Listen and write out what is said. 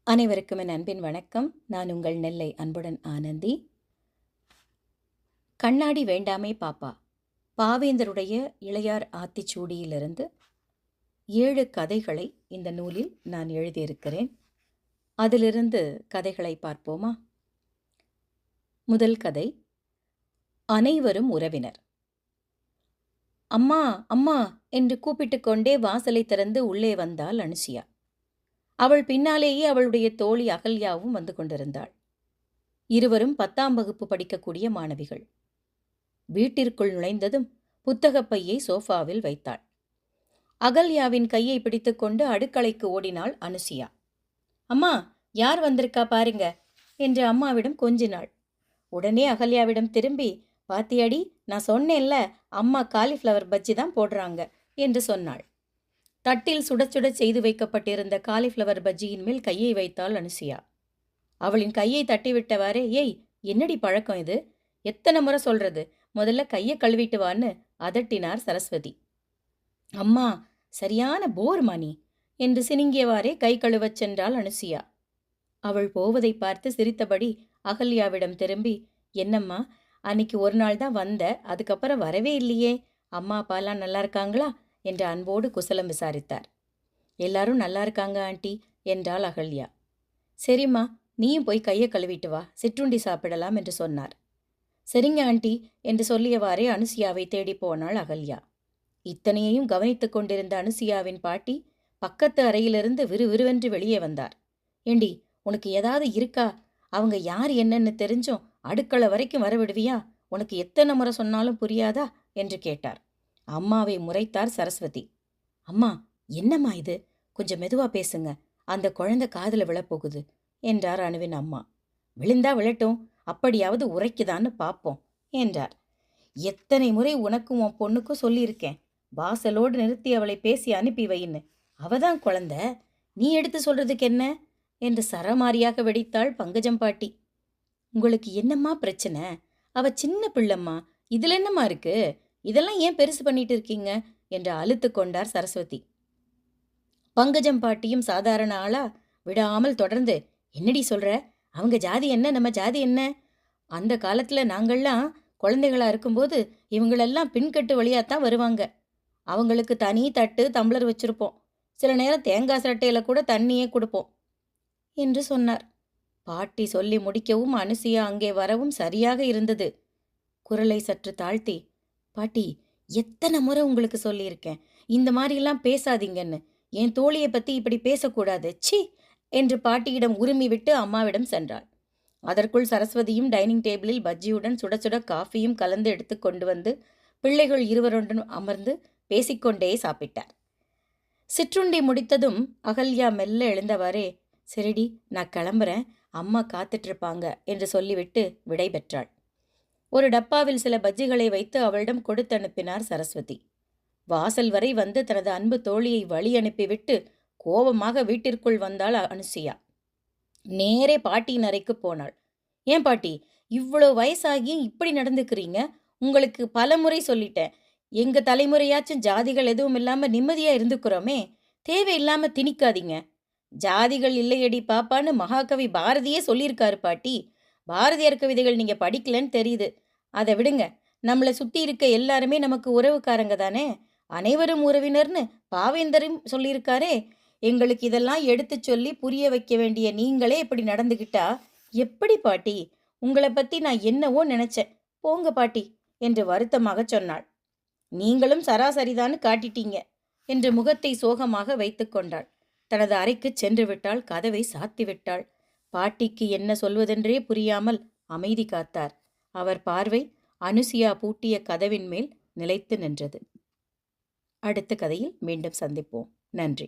அனைவருக்கும் என் அன்பின் வணக்கம். நான் உங்கள் நெல்லை அன்புடன் ஆனந்தி. கண்ணாடி வேண்டாமே பாப்பா, பாவேந்தருடைய இளையார் ஆத்திச்சூடியிலிருந்து 7 கதைகளை இந்த நூலில் நான் எழுதியிருக்கிறேன். அதிலிருந்து கதைகளை பார்ப்போமா? முதல் கதை, அனைவரும் உறவினர். அம்மா அம்மா என்று கூப்பிட்டுக் கொண்டே வாசலை திறந்து உள்ளே வந்தாள் அனுசியா. அவள் பின்னாலேயே அவளுடைய தோழி அகல்யாவும் வந்து கொண்டிருந்தாள். இருவரும் 10ஆம் வகுப்பு படிக்கக்கூடிய மாணவிகள். வீட்டிற்குள் நுழைந்ததும் புத்தகப் பையை சோஃபாவில் வைத்தாள். அகல்யாவின் கையை பிடித்துக்கொண்டு அடுக்களைக்கு ஓடினாள் அனுசியா. அம்மா, யார் வந்திருக்கா பாருங்க என்று அம்மாவிடம் கொஞ்சினாள். உடனே அகல்யாவிடம் திரும்பி, பாத்தியாடி, நான் சொன்னேன்ல, அம்மா காலிஃப்ளவர் பஜ்ஜி தான் போடுறாங்க என்று சொன்னாள். தட்டில் சுட சுட செய்து வைக்கப்பட்டிருந்த காலிஃப்ளவர் பஜ்ஜியின் மேல் கையை வைத்தாள் அனுசியா. அவளின் கையை தட்டிவிட்டவாறே, ஏய், என்னடி பழக்கம் இது? எத்தனை முறை சொல்றது? முதல்ல கையை கழுவிட்டு வான்னு அதட்டினார் சரஸ்வதி. அம்மா, சரியான போர் மணி என்று சினிங்கியவாறே கை கழுவச் சென்றாள் அனுசியா. அவள் போவதை பார்த்து சிரித்தபடி அகல்யாவிடம் திரும்பி, என்னம்மா, அன்னைக்கு ஒரு நாள் தான் வந்த, அதுக்கப்புறம் வரவே இல்லையே, அம்மா அப்பாலாம் நல்லா இருக்காங்களா என்று அன்போடு குசலம் விசாரித்தார். எல்லாரும் நல்லா இருக்காங்க ஆண்டி என்றாள் அகல்யா. சரிம்மா, நீயும் போய் கையை கழுவிட்டு வா, சிற்றுண்டி சாப்பிடலாம் என்று சொன்னார். சரிங்க ஆண்டி என்று சொல்லியவாறே அனுசியாவை தேடி போனாள் அகல்யா. இத்தனையையும் கவனித்துக் கொண்டிருந்த அனுசியாவின் பாட்டி பக்கத்து அறையிலிருந்து விறுவிறுவென்று வெளியே வந்தார். ஏண்டி, உனக்கு ஏதாவது இருக்கா? அவங்க யார் என்னன்னு தெரிஞ்சும் அடுக்களை வரைக்கும் வரவிடுவியா? உனக்கு எத்தனை முறை சொன்னாலும் புரியாதா என்று கேட்டார். அம்மாவை முறைத்தார் சரஸ்வதி. அம்மா, என்னம்மா இது? கொஞ்சம் மெதுவா பேசுங்க, அந்த குழந்தை காதுல விழப்போகுது என்றார் அணுவின் அம்மா. விழுந்தா விழட்டும், அப்படியாவது உரைக்குதான்னு பாப்போம் என்றார். எத்தனை முறை உனக்கும் உன் பொண்ணுக்கும் சொல்லியிருக்கேன், வாசலோடு நிறுத்தி அவளை பேசி அனுப்பி வைன்னு. அவதான் குழந்தை, நீ எடுத்து சொல்றதுக்கு என்ன என்று சரமாரியாக வெடித்தாள் பங்கஜம் பாட்டி. உங்களுக்கு என்னம்மா பிரச்சனை? அவ சின்ன பிள்ளம்மா, இதுல என்னம்மா இருக்கு? இதெல்லாம் ஏன் பெருசு பண்ணிட்டு இருக்கீங்க என்று அழுத்து கொண்டார் சரஸ்வதி. பங்கஜம் பாட்டியும் சாதாரண ஆளா விடாமல் தொடர்ந்து, என்னடி சொல்ற? அவங்க ஜாதி என்ன, நம்ம ஜாதி என்ன? அந்த காலத்துல நாங்கள்லாம் குழந்தைகளா இருக்கும்போது இவங்களெல்லாம் பின்கட்டு வழியாத்தான் வருவாங்க. அவங்களுக்கு தனி தட்டு தம்ளர் வச்சிருப்போம். சில நேரம் தேங்காய் சட்டையில கூட தண்ணியே கொடுப்போம் என்று சொன்னார். பாட்டி சொல்லி முடிக்கவும் அனுசியா அங்கே வரவும் சரியாக இருந்தது. குரலை சற்று தாழ்த்தி, பாட்டி, எத்தனை முறை உங்களுக்கு சொல்லியிருக்கேன், இந்த மாதிரிலாம் பேசாதீங்கன்னு. என் தோழியை பற்றி இப்படி பேசக்கூடாது, சி என்று பாட்டியிடம் உரிமை விட்டு அம்மாவிடம் சென்றாள். அதற்குள் சரஸ்வதியும் டைனிங் டேபிளில் பஜ்ஜியுடன் சுட சுட காஃபியும் கலந்து எடுத்து கொண்டு வந்து பிள்ளைகள் இருவருடன் அமர்ந்து பேசிக்கொண்டே சாப்பிட்டார். சிற்றுண்டி முடித்ததும் அகல்யா மெல்ல எழுந்தவாறே, சரிடி, நான் கிளம்புறேன், அம்மா காத்துட்ருப்பாங்க என்று சொல்லிவிட்டு விடை பெற்றாள். ஒரு டப்பாவில் சில பஜ்ஜிகளை வைத்து அவளிடம் கொடுத்து அனுப்பினார் சரஸ்வதி. வாசல் வரை வந்து தனது அன்பு தோழியை வழி அனுப்பிவிட்டு கோபமாக வீட்டிற்குள் வந்தாள் அனுசியா. நேரே பாட்டியின் அறைக்கு போனாள். ஏன் பாட்டி, இவ்வளோ வயசாகியும் இப்படி நடந்துக்கிறீங்க? உங்களுக்கு பல முறை சொல்லிட்டேன், எங்க தலைமுறையாச்சும் ஜாதிகள் எதுவும் இல்லாம நிம்மதியா இருந்துக்கிறோமே, தேவையில்லாம திணிக்காதீங்க. ஜாதிகள் இல்லையடி பாப்பான்னு மகாகவி பாரதியே சொல்லியிருக்காரு பாட்டி. பாரதியார் கவிதைகள் நீங்க படிக்கலன்னு தெரியுது. அதை விடுங்க, நம்மளை சுற்றி இருக்க எல்லாருமே நமக்கு உறவுக்காரங்க தானே, அனைவரும் உறவினர்னு பாவேந்தரும் சொல்லியிருக்காரே. எங்களுக்கு இதெல்லாம் எடுத்து சொல்லி புரிய வைக்க வேண்டிய நீங்களே இப்படி நடந்துக்கிட்டா எப்படி பாட்டி? உங்களை பற்றி நான் என்னவோ நினச்சேன், போங்க பாட்டி என்று வருத்தமாக சொன்னாள். நீங்களும் சராசரிதான்னு காட்டிட்டீங்க என்று முகத்தை சோகமாக வைத்து கொண்டாள். தனது அறைக்கு சென்று விட்டாள். கதவை சாத்தி விட்டாள். பாட்டிக்கு என்ன சொல்வதென்றே புரியாமல் அமைதி காத்தார். அவர் பார்வை அனுசியா பூட்டிய கதவின் மேல் நிலைத்து நின்றது. அடுத்த கதையில் மீண்டும் சந்திப்போம். நன்றி.